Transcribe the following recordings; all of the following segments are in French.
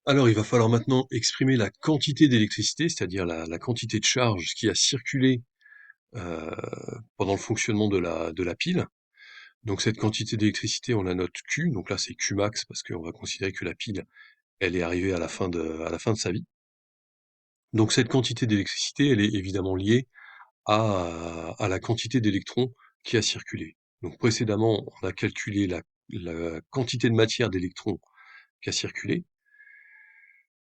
Alors, il va falloir maintenant exprimer la quantité d'électricité, c'est-à-dire la quantité de charge qui a circulé euh, pendant le fonctionnement de la pile. Donc cette quantité d'électricité, on la note Q, donc là c'est Q max parce qu'on va considérer que la pile, elle est arrivée à la fin de sa vie. Donc cette quantité d'électricité, elle est évidemment liée à la quantité d'électrons qui a circulé. Donc précédemment, on a calculé la quantité de matière d'électrons qui a circulé.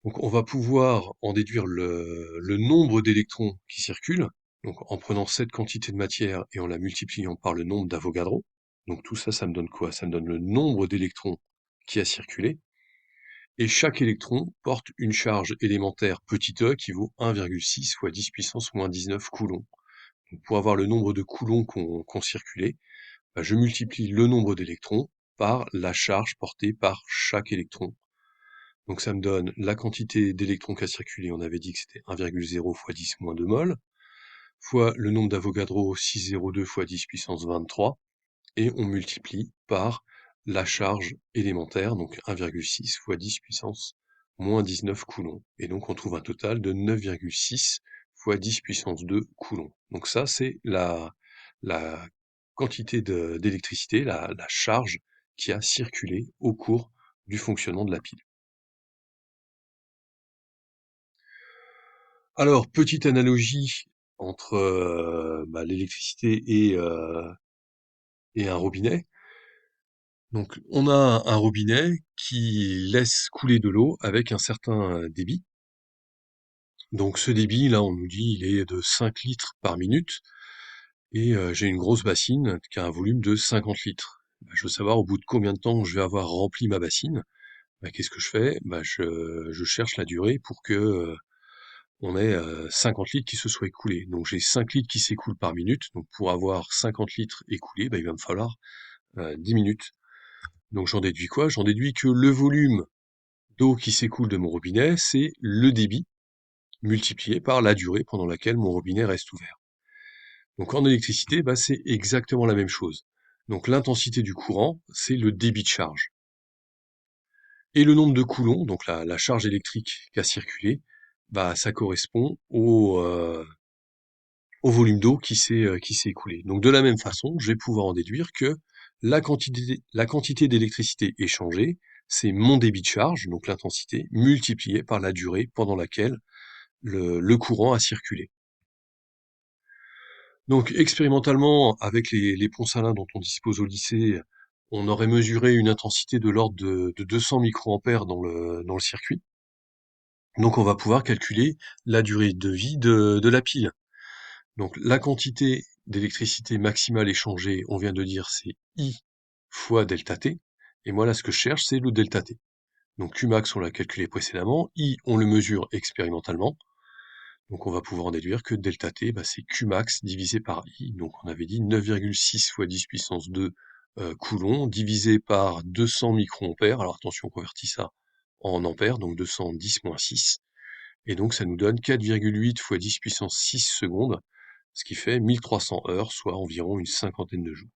Donc on va pouvoir en déduire le nombre d'électrons qui circulent, donc en prenant cette quantité de matière et en la multipliant par le nombre d'Avogadro. Donc tout ça, ça me donne quoi? Ça me donne le nombre d'électrons qui a circulé. Et chaque électron porte une charge élémentaire petit e qui vaut 1,6 fois 10 puissance moins 19 coulombs. Donc pour avoir le nombre de coulombs qu'on circulait, bah, je multiplie le nombre d'électrons par la charge portée par chaque électron. Donc ça me donne la quantité d'électrons qui a circulé, on avait dit que c'était 1,0 fois 10 moins 2 mol, fois le nombre d'Avogadro 602 fois 10 puissance 23, et on multiplie par la charge élémentaire, donc 1,6 fois 10 puissance moins 19 coulombs. Et donc on trouve un total de 9,6 fois 10 puissance 2 coulombs. Donc ça c'est la quantité d'électricité, la charge qui a circulé au cours du fonctionnement de la pile. Alors, petite analogie entre bah, l'électricité et un robinet. Donc, on a un robinet qui laisse couler de l'eau avec un certain débit. Donc, ce débit, là, on nous dit, il est de 5 litres par minute. Et j'ai une grosse bassine qui a un volume de 50 litres. Bah, je veux savoir au bout de combien de temps je vais avoir rempli ma bassine. Bah, qu'est-ce que je fais? Bah, je cherche la durée pour que on ait 50 litres qui se soient écoulés. Donc j'ai 5 litres qui s'écoulent par minute. Donc pour avoir 50 litres écoulés, bah, il va me falloir 10 minutes. Donc j'en déduis quoi? J'en déduis que le volume d'eau qui s'écoule de mon robinet, c'est le débit multiplié par la durée pendant laquelle mon robinet reste ouvert. Donc en électricité, bah, c'est exactement la même chose. Donc l'intensité du courant, c'est le débit de charge. Et le nombre de coulombs, donc la charge électrique qui a circulé, bah, ça correspond au volume d'eau qui s'est écoulé. Donc de la même façon, je vais pouvoir en déduire que la quantité d'électricité échangée, c'est mon débit de charge, donc l'intensité, multiplié par la durée pendant laquelle le courant a circulé. Donc expérimentalement, avec les ponts salins dont on dispose au lycée, on aurait mesuré une intensité de l'ordre de 200 microampères dans le circuit. Donc on va pouvoir calculer la durée de vie de la pile. Donc la quantité d'électricité maximale échangée, on vient de dire, c'est I fois delta T. Et moi là, ce que je cherche, c'est le delta T. Donc Qmax, on l'a calculé précédemment. I, on le mesure expérimentalement. Donc on va pouvoir en déduire que delta T, bah, c'est Qmax divisé par I. Donc on avait dit 9,6 fois 10 puissance 2 coulombs divisé par 200 microampères. Alors attention, on convertit ça en ampères, donc 210 moins 6. Et donc ça nous donne 4,8 fois 10 puissance 6 secondes, ce qui fait 1300 heures, soit environ une cinquantaine de jours.